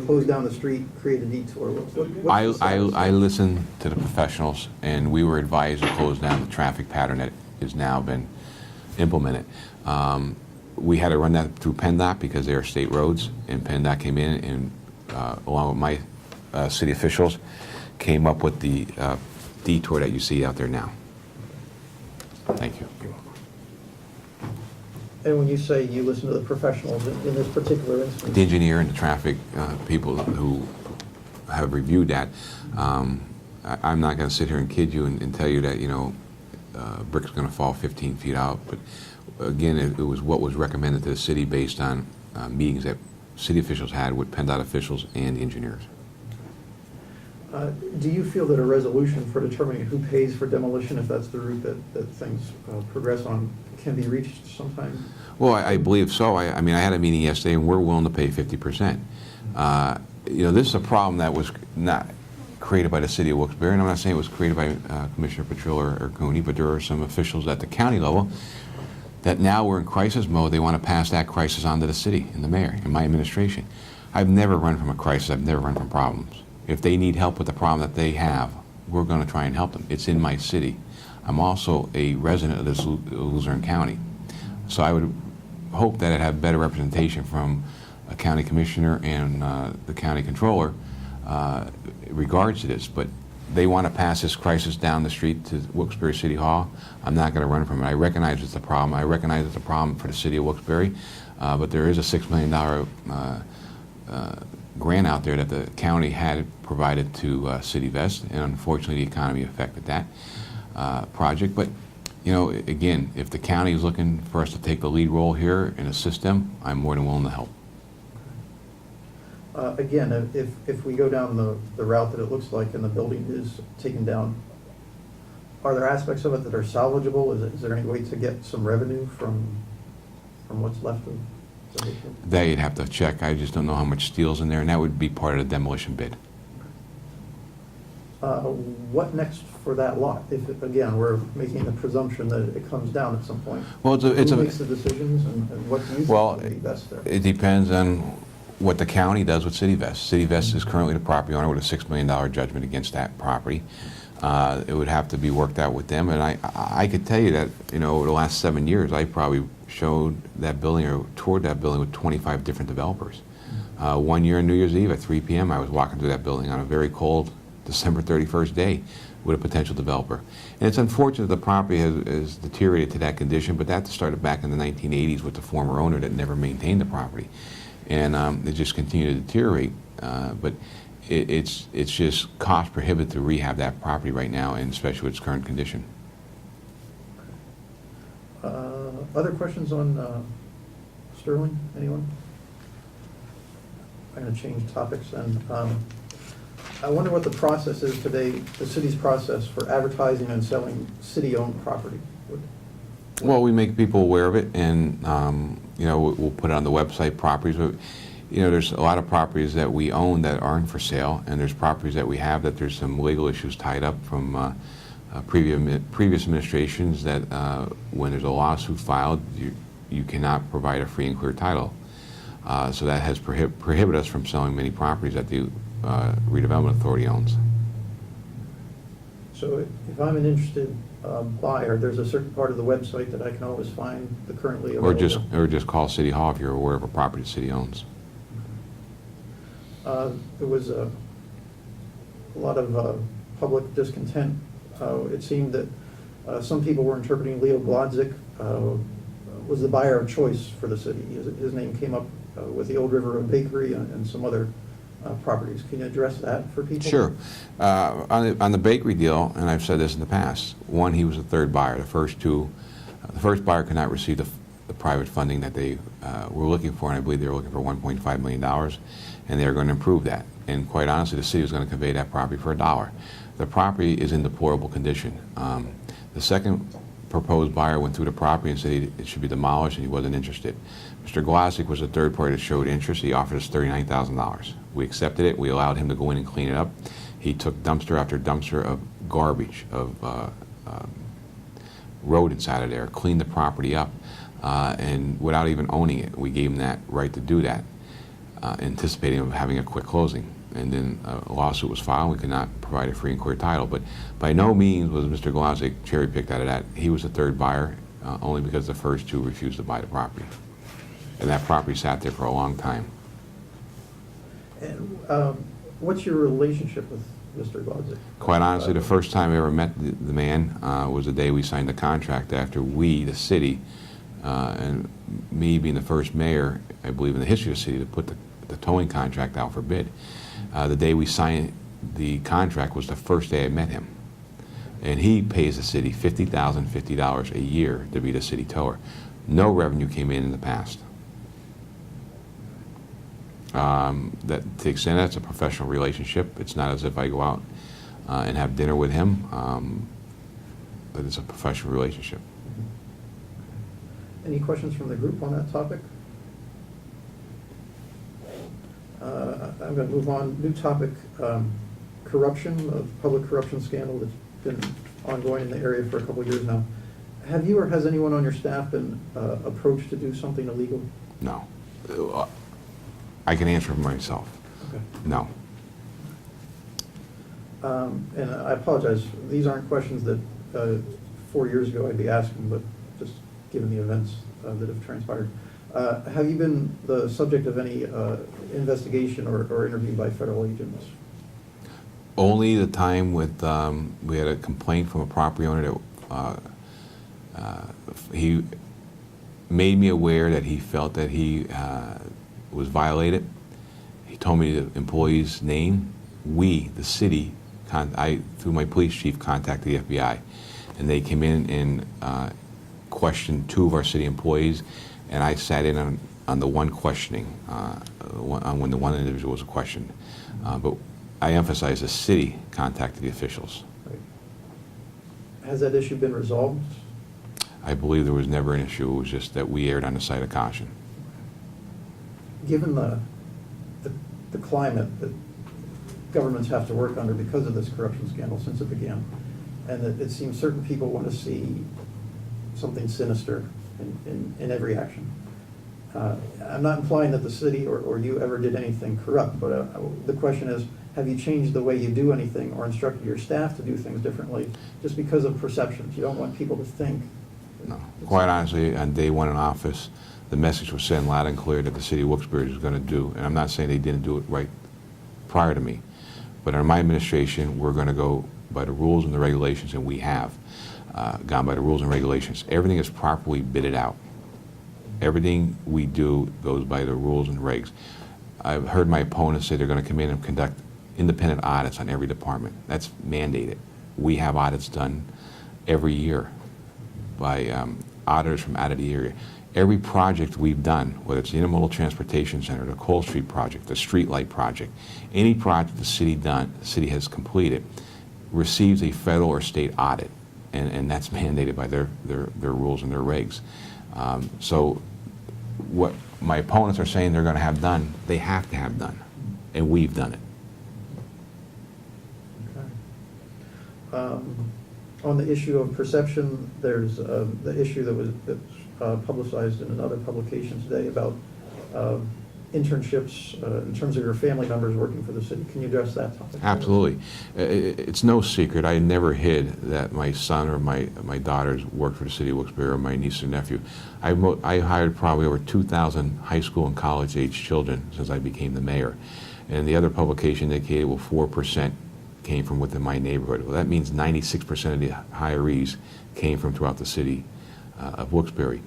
close down the street, create a detour? What's the status? I listened to the professionals, and we were advised to close down the traffic pattern that has now been implemented. We had to run that through PennDOT because they are state roads, and PennDOT came in and, along with my city officials, came up with the detour that you see out there now. Thank you. And when you say you listen to the professionals in this particular instance? The engineer and the traffic people who have reviewed that, I'm not going to sit here and kid you and tell you that, you know, brick's going to fall 15 feet out. But again, it was what was recommended to the city based on meetings that city officials had with PennDOT officials and the engineers. Do you feel that a resolution for determining who pays for demolition, if that's the route that things progress on, can be reached sometime? Well, I believe so. I mean, I had a meeting yesterday, and we're willing to pay 50%. You know, this is a problem that was not created by the City of Wilkes-Barre, and I'm not saying it was created by Commissioner Petrillo or Cooney, but there are some officials at the county level that now we're in crisis mode. They want to pass that crisis on to the city and the mayor and my administration. I've never run from a crisis. I've never run from problems. If they need help with the problem that they have, we're going to try and help them. It's in my city. I'm also a resident of this Luzerne County. So I would hope that I'd have better representation from a county commissioner and the county controller in regards to this. But they want to pass this crisis down the street to Wilkes-Barre City Hall. I'm not going to run from it. I recognize it's a problem. I recognize it's a problem for the City of Wilkes-Barre. But there is a $6 million grant out there that the county had provided to City Vest, and unfortunately the economy affected that project. But you know, again, if the county is looking for us to take the lead role here and assist them, I'm more than willing to help. Again, if we go down the route that it looks like and the building is taken down, are there aspects of it that are salvageable? Is there any way to get some revenue from what's left of it? That you'd have to check. I just don't know how much steel's in there, and that would be part of the demolition bid. What next for that lot? If, again, we're making the presumption that it comes down at some point. Well, Who makes the decisions, and what do you think would be best there? It depends on what the county does with City Vest. City Vest is currently the property owner with a $6 million judgment against that property. It would have to be worked out with them, and I could tell you that, over the last 7 years, I probably showed that building or toured that building with 25 different developers. One year on New Year's Eve at 3 p.m., I was walking through that building on a very cold December 31st day with a potential developer. And it's unfortunate the property has deteriorated to that condition, but that started back in the 1980s with the former owner that never maintained the property. And it just continued to deteriorate. But it's just cost prohibitive to rehab that property right now, and especially with its current condition. Other questions on Sterling? Anyone? I'm going to change topics, and I wonder what the process is today, the city's process for advertising and selling city-owned property. Well, we make people aware of it, and we'll put it on the website. Properties, there's a lot of properties that we own that aren't for sale, and there's properties that we have that there's some legal issues tied up from previous administrations that when there's a lawsuit filed, you cannot provide a free and clear title. So that has prohibited us from selling many properties that the Redevelopment Authority owns. So if I'm an interested buyer, there's a certain part of the website that I can always find the currently available? Or just call City Hall if you're aware of a property the city owns. There was a lot of public discontent. It seemed that some people were interpreting Leo Glodzik was the buyer of choice for the city. His name came up with the Old River Road Bakery and some other properties. Can you address that for people? Sure. On the bakery deal, and I've said this in the past, one, he was the third buyer. The first buyer could not receive the private funding that they were looking for, and I believe they were looking for $1.5 million, and they were going to improve that. And quite honestly, the city was going to convey that property for $1. The property is in deplorable condition. The second proposed buyer went through the property and said it should be demolished, and he wasn't interested. Mr. Glosick was the third party that showed interest. He offered us $39,000. We accepted it. We allowed him to go in and clean it up. He took dumpster after dumpster of garbage, of road inside of there, cleaned the property up, and without even owning it, we gave him that right to do that, anticipating of having a quick closing. And then a lawsuit was filed. We could not provide a free and clear title. But by no means was Mr. Glosick cherry-picked out of that. He was the third buyer, only because the first two refused to buy the property. And that property sat there for a long time. And what's your relationship with Mr. Glodzik? Quite honestly, the first time I ever met the man was the day we signed the contract after we, the city, and me being the first mayor, I believe in the history of the city, to put the towing contract out for bid. The day we signed the contract was the first day I met him. And he pays the city $50,050 a year to be the city tower. No revenue came in the past. That to the extent that's a professional relationship. It's not as if I go out and have dinner with him, but it's a professional relationship. Any questions from the group on that topic? I'm going to move on. New topic, corruption, a public corruption scandal that's been ongoing in the area for a couple of years now. Have you or has anyone on your staff been approached to do something illegal? No. I can answer for myself. Okay. No. And I apologize, these aren't questions that 4 years ago I'd be asking, but just given the events that have transpired. Have you been the subject of any investigation or interview by federal agents? Only the time with, we had a complaint from a property owner that he made me aware that he felt that he was violated. He told me the employee's name. We, the city, through my police chief, contacted the FBI, and they came in and questioned 2 of our city employees, and I sat in on the one questioning, when the one individual was questioned. But I emphasize the city contacted the officials. Right. Has that issue been resolved? I believe there was never an issue. It was just that we erred on the side of caution. Given the climate that governments have to work under because of this corruption scandal since it began, and that it seems certain people want to see something sinister in every action. I'm not implying that the city or you ever did anything corrupt, but the question is, have you changed the way you do anything or instructed your staff to do things differently just because of perceptions? You don't want people to think. No. Quite honestly, on day one in office, the message was sent loud and clear that the city of Wilkes-Barre is going to do, and I'm not saying they didn't do it right prior to me, but under my administration, we're going to go by the rules and the regulations, and we have gone by the rules and regulations. Everything is properly bidded out. Everything we do goes by the rules and regs. I've heard my opponents say they're going to come in and conduct independent audits on every department. That's mandated. We have audits done every year by auditors from out of the area. Every project we've done, whether it's the Intermodal Transportation Center, the Cole Street project, the Streetlight project, any project the city has completed, receives a federal or state audit, and that's mandated by their rules and their regs. So what my opponents are saying they're going to have done, they have to have done, and we've done it. Okay. On the issue of perception, there's the issue that's publicized in another publication today about internships in terms of your family members working for the city. Can you address that topic? Absolutely. It's no secret. I never hid that my son or my daughters worked for the city of Wilkes-Barre, or my niece or nephew. I hired probably over 2,000 high school and college age children since I became the mayor. And the other publication indicated, well, 4% came from within my neighborhood. Well, that means 96% of the hirees came from throughout the city of Wilkes-Barre.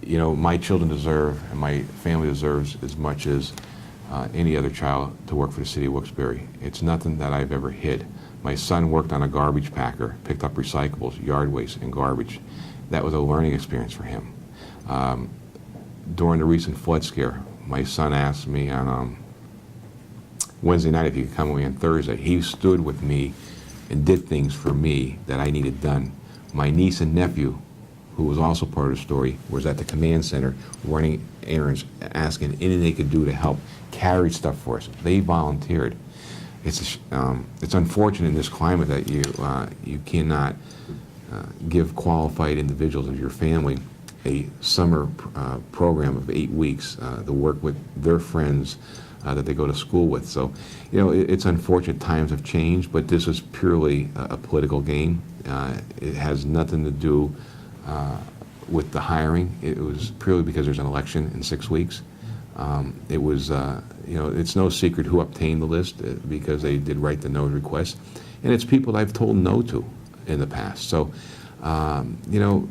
You know, my children deserve, and my family deserves as much as any other child to work for the city of Wilkes-Barre. It's nothing that I've ever hid. My son worked on a garbage packer, picked up recyclables, yard waste, and garbage. That was a learning experience for him. During the recent flood scare, my son asked me on Wednesday night if he could come with me on Thursday. He stood with me and did things for me that I needed done. My niece and nephew, who was also part of the story, was at the command center running errands, asking anything they could do to help carry stuff for us. They volunteered. It's unfortunate in this climate that you cannot give qualified individuals of your family a summer program of 8 weeks to work with their friends that they go to school with. So, you know, it's unfortunate times have changed, but this is purely a political game. It has nothing to do with the hiring. It was purely because there's an election in 6 weeks. It was, you know, it's no secret who obtained the list because they did write the no request. And it's people that I've told no to in the past. So, you know,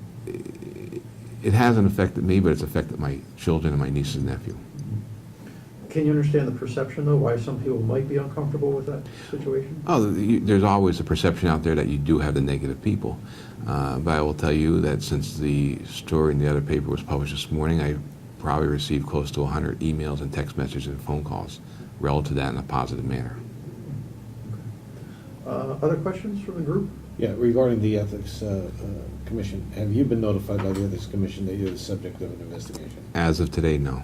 it hasn't affected me, but it's affected my children and my nieces and nephew. Can you understand the perception, though, why some people might be uncomfortable with that situation? Oh, there's always a perception out there that you do have the negative people. But I will tell you that since the story in the other paper was published this morning, I probably received close to 100 emails and text messages and phone calls relative to that in a positive manner. Other questions from the group? Yeah, regarding the Ethics Commission, have you been notified by the Ethics Commission that you're the subject of an investigation? As of today, no.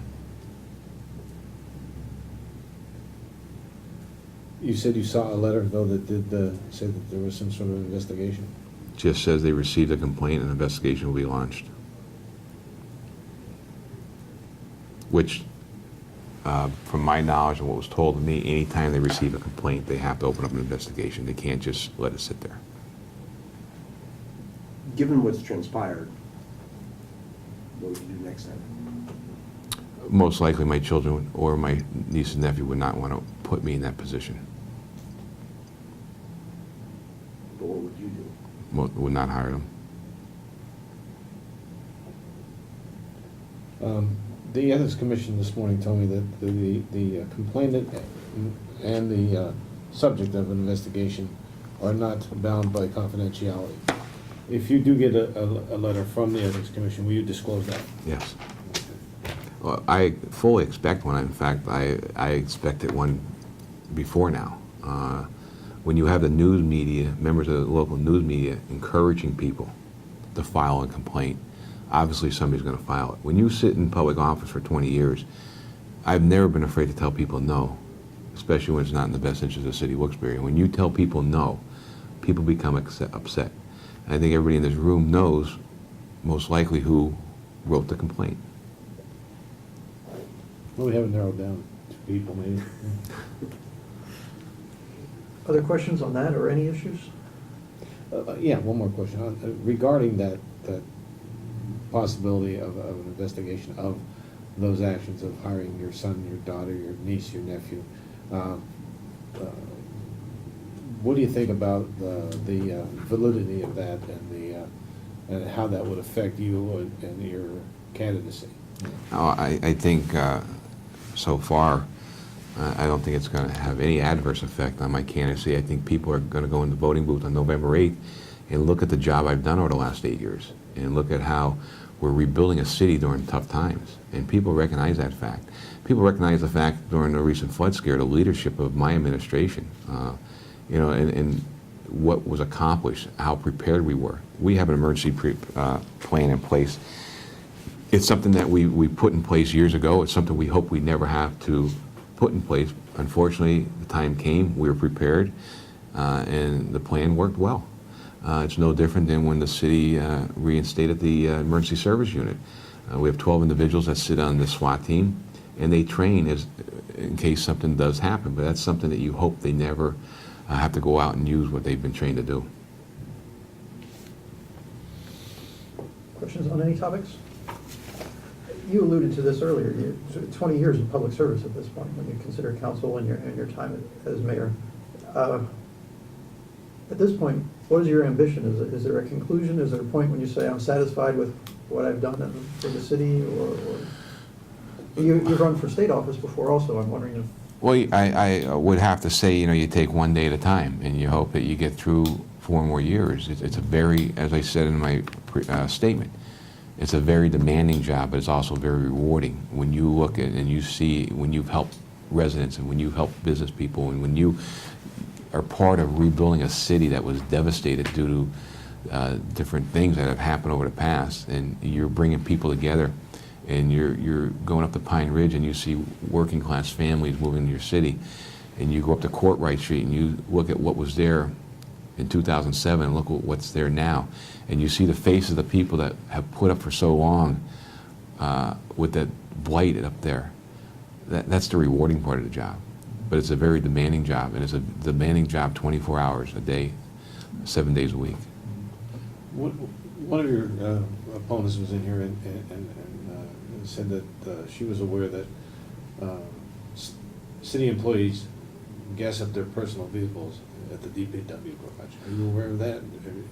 You said you saw a letter, though, that did say that there was some sort of investigation? Just says they received a complaint and an investigation will be launched. Which, from my knowledge and what was told to me, anytime they receive a complaint, they have to open up an investigation. They can't just let it sit there. Given what's transpired, what would you do next time? Most likely my children or my niece and nephew would not want to put me in that position. But what would you do? Would not hire them. The Ethics Commission this morning told me that the complainant and the subject of an investigation are not bound by confidentiality. If you do get a letter from the Ethics Commission, will you disclose that? Yes. Well, I fully expect one. In fact, I expected one before now. When you have the news media, members of the local news media encouraging people to file a complaint, obviously somebody's going to file it. When you sit in public office for 20 years, I've never been afraid to tell people no, especially when it's not in the best interest of the city of Wilkes-Barre. When you tell people no, people become upset. And I think everybody in this room knows most likely who wrote the complaint. Well, we haven't narrowed down to people, maybe. Other questions on that or any issues? Yeah, one more question. Regarding that possibility of an investigation of those actions of hiring your son, your daughter, your niece, your nephew, what do you think about the validity of that and how that would affect you and your candidacy? I think so far, I don't think it's going to have any adverse effect on my candidacy. I think people are going to go in the voting booth on November 8th and look at the job I've done over the last 8 years and look at how we're rebuilding a city during tough times. And people recognize that fact. People recognize the fact during the recent flood scare, the leadership of my administration, and what was accomplished, how prepared we were. We have an emergency plan in place. It's something that we put in place years ago. It's something we hope we never have to put in place. Unfortunately, the time came, we were prepared, and the plan worked well. It's no different than when the city reinstated the emergency service unit. We have 12 individuals that sit on the SWAT team, and they train in case something does happen, but that's something that you hope they never have to go out and use what they've been trained to do. Questions on any topics? You alluded to this earlier, 20 years of public service at this point, when you consider council and your time as mayor. At this point, what is your ambition? Is there a conclusion? Is there a point when you say, I'm satisfied with what I've done for the city? Or you've run for state office before also, I'm wondering if... Well, I would have to say, you take one day at a time, and you hope that you get through 4 more years. It's a very, as I said in my statement, it's a very demanding job, but it's also very rewarding when you look at and you see when you've helped residents and when you've helped business people and when you are part of rebuilding a city that was devastated due to different things that have happened over the past, and you're bringing people together, and you're going up to Pine Ridge and you see working class families moving to your city, and you go up to Courtright Street and you look at what was there in 2007 and look at what's there now, and you see the faces of the people that have put up for so long with that blight up there. That's the rewarding part of the job. But it's a very demanding job, and it's a demanding job 24 hours a day, 7 days a week. One of your opponents was in here and said that she was aware that city employees gas up their personal vehicles at the DPW garage. Are you aware of that?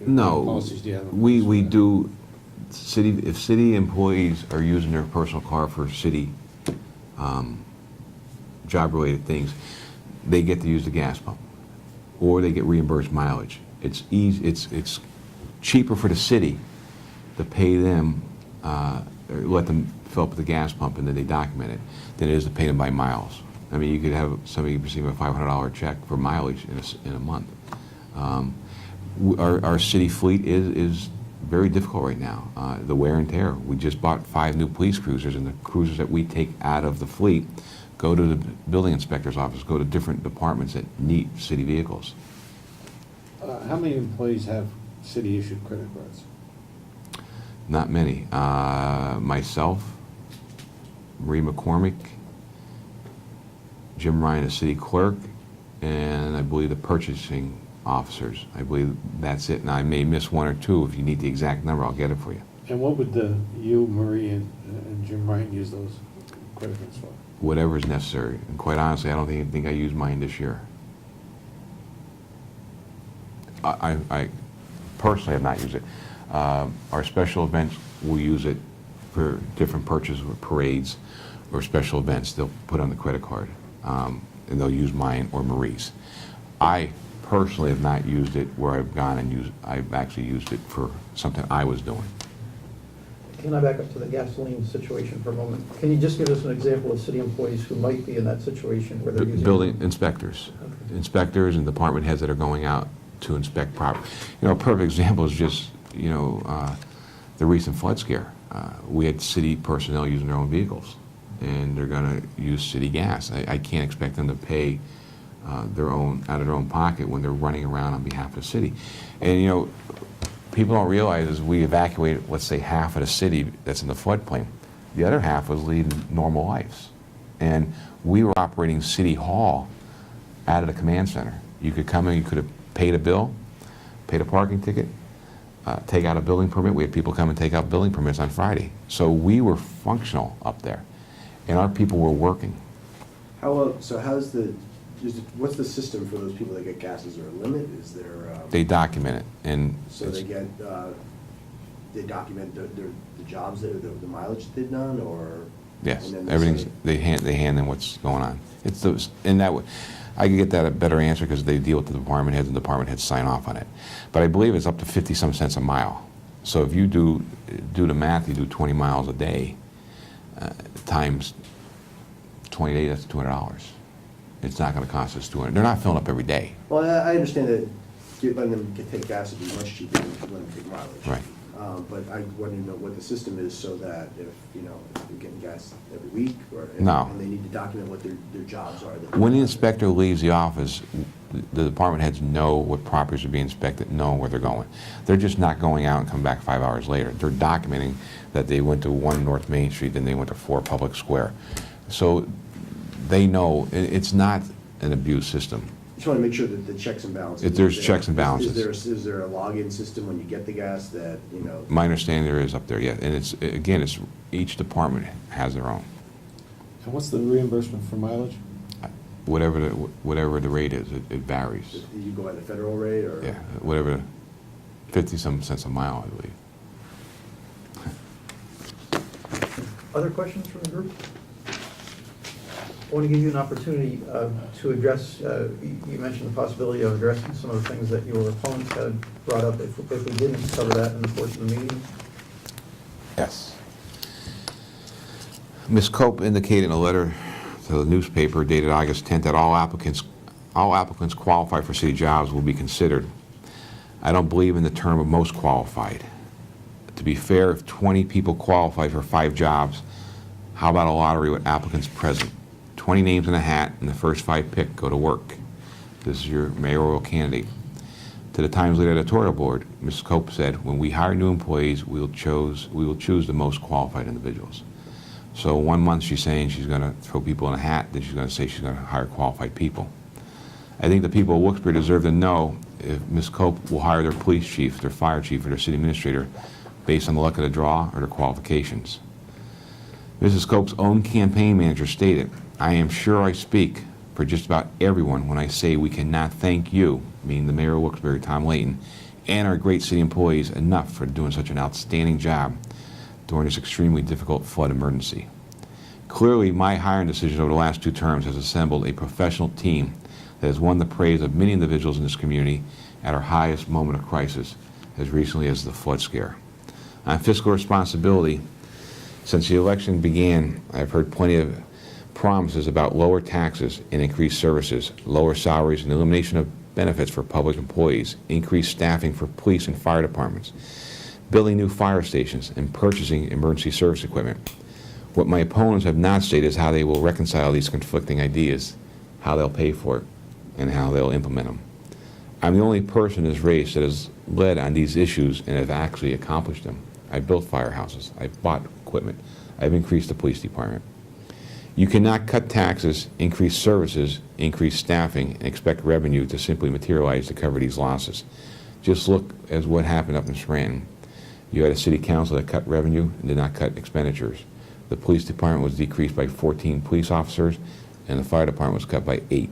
No, What policies do you have? we do. If city employees are using their personal car for city job-related things, they get to use the gas pump, or they get reimbursed mileage. It's easy. It's cheaper for the city to pay them, or let them fill up the gas pump and then they document it, than it is to pay them by miles. I mean, you could have somebody receive a $500 check for mileage in a month. Our city fleet is very difficult right now. The wear and tear. We just bought 5 new police cruisers, and the cruisers that we take out of the fleet go to the building inspector's office, go to different departments that need city vehicles. How many employees have city-issued credit cards? Not many. Myself, Marie McCormick, Jim Ryan, the city clerk, and I believe the purchasing officers. I believe that's it. Now, I may miss 1 or 2. If you need the exact number, I'll get it for you. And what would you, Marie, and Jim Ryan use those credit cards for? Whatever is necessary. And quite honestly, I don't think I used mine this year. I personally have not used it. Our special events, will use it for different purchases or parades or special events. They'll put on the credit card, and they'll use mine or Marie's. I personally have not used it where I've gone and I've actually used it for something I was doing. Can I back up to the gasoline situation for a moment? Can you just give us an example of city employees who might be in that situation where they're using... Building inspectors. Okay. Inspectors and department heads that are going out to inspect property. A perfect example is just, the recent flood scare. We had city personnel using their own vehicles, and they're going to use city gas. I can't expect them to pay out of their own pocket when they're running around on behalf of the city. And, people don't realize is we evacuated, let's say, half of the city that's in the floodplain. The other half was leading normal lives. And we were operating City Hall out of the command center. You could come in, you could have paid a bill, paid a parking ticket, take out a building permit. We had people come and take out building permits on Friday. So we were functional up there, and our people were working. What's the system for those people that get gas? Is there a limit? Is there? They document it, and So they document the jobs the mileage that they've done, or? yes, and then they everything's, say- they hand them what's going on. It's those, and that would, I could get that a better answer because they deal with the department heads, and the department heads sign off on it. But I believe it's up to 50-some cents a mile. So if you do the math, you do 20 miles a day, times 20 days, that's $200. It's not going to cost us $200. They're not filling up every day. Well, I understand that letting them take gas would be much cheaper than letting them take mileage. Right. But I want to know what the system is so that if they're getting gas every week No. and they need to document what their jobs are. When the inspector leaves the office, the department heads know what properties are being inspected, know where they're going. They're just not going out and come back 5 hours later. They're documenting that they went to 1 North Main Street, then they went to 4 Public Square. So they know it's not an abuse system. Just want to make sure that the checks and balances. There's are there. checks and balances. Is there a login system when you get the gas that, My understanding there is up there, yeah. And it's, again, it's each department has their own. And what's the reimbursement for mileage? Whatever the rate is, it varies. you go by the federal rate or? Yeah, whatever, 50-some cents a mile, I believe. Other questions from the group? I want to give you an opportunity to address, you mentioned the possibility of addressing some of the things that your opponents had brought up, if we didn't cover that in the course of the meeting. Yes. Ms. Cope indicated in a letter to the newspaper dated August 10th that all applicants qualified for city jobs will be considered. I don't believe in the term of most qualified. To be fair, if 20 people qualify for 5 jobs, how about a lottery with applicants present? 20 names in a hat, and the first 5 picked go to work. This is your mayoral candidate. To the Times Leader editorial board, Ms. Cope said, when we hire new employees, we will choose the most qualified individuals. So 1 month she's saying she's going to throw people in a hat, then she's going to say she's going to hire qualified people. I think the people of Wilkes-Barre deserve to know if Ms. Cope will hire their police chief, their fire chief, or their city administrator based on the luck of the draw or their qualifications. Mrs. Cope's own campaign manager stated, I am sure I speak for just about everyone when I say we cannot thank you, meaning the mayor of Wilkes-Barre, Tom Leighton, and our great city employees enough for doing such an outstanding job during this extremely difficult flood emergency. Clearly, my hiring decision over the last 2 terms has assembled a professional team that has won the praise of many individuals in this community at our highest moment of crisis, as recently as the flood scare. On fiscal responsibility, since the election began, I've heard plenty of promises about lower taxes and increased services, lower salaries and elimination of benefits for public employees, increased staffing for police and fire departments, building new fire stations, and purchasing emergency service equipment. What my opponents have not stated is how they will reconcile these conflicting ideas, how they'll pay for it, and how they'll implement them. I'm the only person in this race that has led on these issues and have actually accomplished them. I've built firehouses, I've bought equipment, I've increased the police department. You cannot cut taxes, increase services, increase staffing, and expect revenue to simply materialize to cover these losses. Just look at what happened up in Scranton. You had a city council that cut revenue and did not cut expenditures. The police department was decreased by 14 police officers, and the fire department was cut by 8.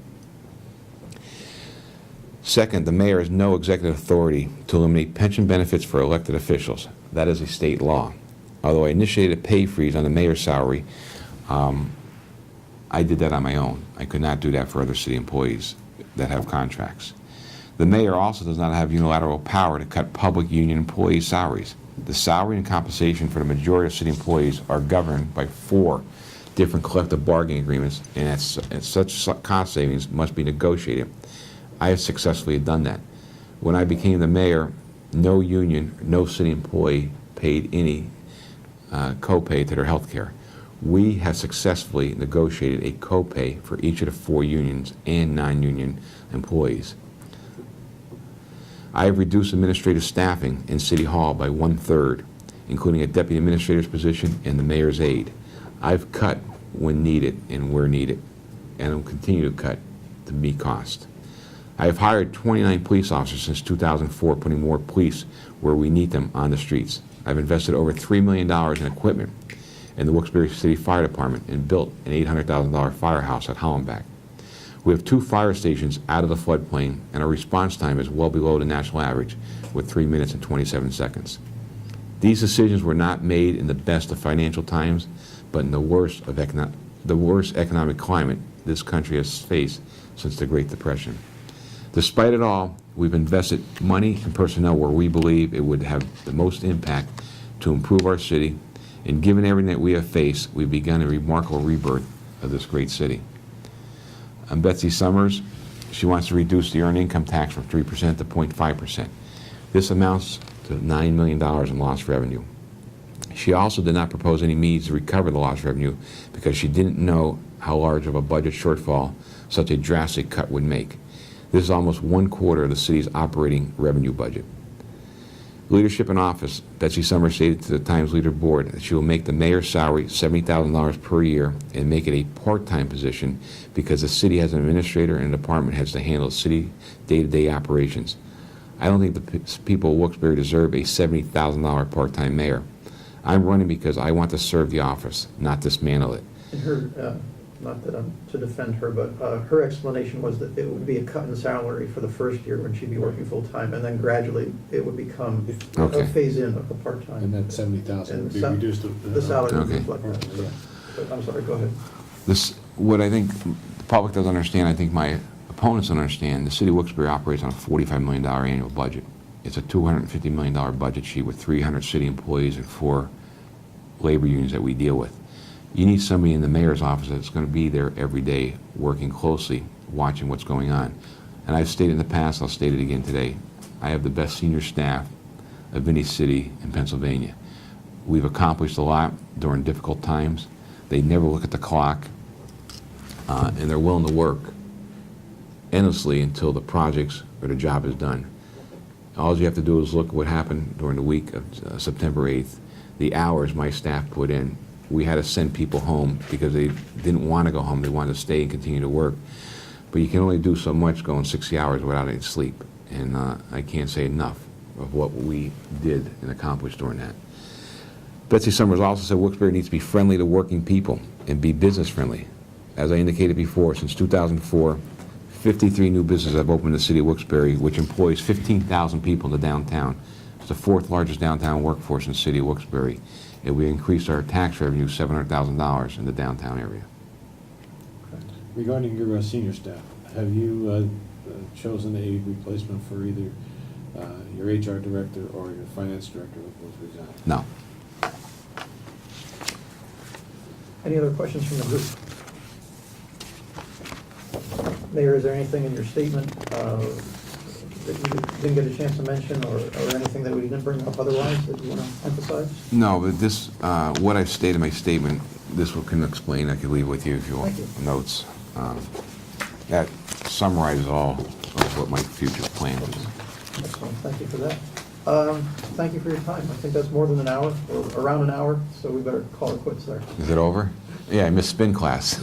Second, the mayor has no executive authority to eliminate pension benefits for elected officials. That is a state law. Although I initiated a pay freeze on the mayor's salary, I did that on my own. I could not do that for other city employees that have contracts. The mayor also does not have unilateral power to cut public union employees' salaries. The salary and compensation for the majority of city employees are governed by 4 different collective bargaining agreements, and such cost savings must be negotiated. I have successfully done that. When I became the mayor, no union, no city employee paid any co-pay to their health care. We have successfully negotiated a co-pay for each of the 4 unions and non-union employees. I have reduced administrative staffing in City Hall by 1/3, including a deputy administrator's position and the mayor's aide. I've cut when needed and where needed, and will continue to cut to meet cost. I have hired 29 police officers since 2004, putting more police where we need them on the streets. I've invested over $3 million in equipment in the Wilkes-Barre City Fire Department and built an $800,000 firehouse at Hollenbach. We have 2 fire stations out of the floodplain, and our response time is well below the national average, with 3 minutes and 27 seconds. These decisions were not made in the best of financial times, but in the worst economic climate this country has faced since the Great Depression. Despite it all, we've invested money and personnel where we believe it would have the most impact to improve our city, and given everything that we have faced, we've begun a remarkable rebirth of this great city. I'm Betsy Summers. She wants to reduce the earned income tax from 3% to 0.5%. This amounts to $9 million in lost revenue. She also did not propose any means to recover the lost revenue because she didn't know how large of a budget shortfall such a drastic cut would make. This is almost 1/4 of the city's operating revenue budget. Leadership in office, Betsy Summers stated to the Times Leader Board that she will make the mayor's salary $70,000 per year and make it a part-time position because the city has an administrator and a department heads to handle city day-to-day operations. I don't think the people of Wilkes-Barre deserve a $70,000 part-time mayor. I'm running because I want to serve the office, not dismantle it. And her, not that I'm to defend her, but her explanation was that it would be a cut in salary for the first year when she'd be working full-time, and then gradually it would become Okay. a phase-in of the part-time. And that 70,000 would be reduced to. The salary would Okay. reflect that. Yeah. But I'm sorry, go ahead. What I think the public doesn't understand, I think my opponents don't understand, the city of Wilkes-Barre operates on a $45 million annual budget. It's a $250 million budget sheet with 300 city employees and 4 labor unions that we deal with. You need somebody in the mayor's office that's going to be there every day, working closely, watching what's going on. And I've stated in the past, I'll state it again today, I have the best senior staff of any city in Pennsylvania. We've accomplished a lot during difficult times. They never look at the clock, and they're willing to work endlessly until the projects or the job is done. All you have to do is look at what happened during the week of September 8th, the hours my staff put in. We had to send people home because they didn't want to go home. They wanted to stay and continue to work. But you can only do so much going 60 hours without any sleep. And I can't say enough of what we did and accomplished during that. Betsy Summers also said Wilkes-Barre needs to be friendly to working people and be business friendly. As I indicated before, since 2004, 53 new businesses have opened in the city of Wilkes-Barre, which employs 15,000 people in the downtown. It's the 4th largest downtown workforce in the city of Wilkes-Barre. And we increased our tax revenue $700,000 in the downtown area. Regarding your senior staff, have you chosen a replacement for either your HR director or your finance director that both resigned? No. Any other questions from the group? Mayor, is there anything in your statement that you didn't get a chance to mention, or anything that we didn't bring up otherwise that you want to emphasize? No, but this, what I've stated in my statement, this can explain, I could leave with you if you want Thank you. notes. That summarizes all of what my future plan is. Excellent, thank you for that. Thank you for your time. I think that's more than an hour, or around an hour, so we better call it quits there. Is it over? Yeah, I missed spin class.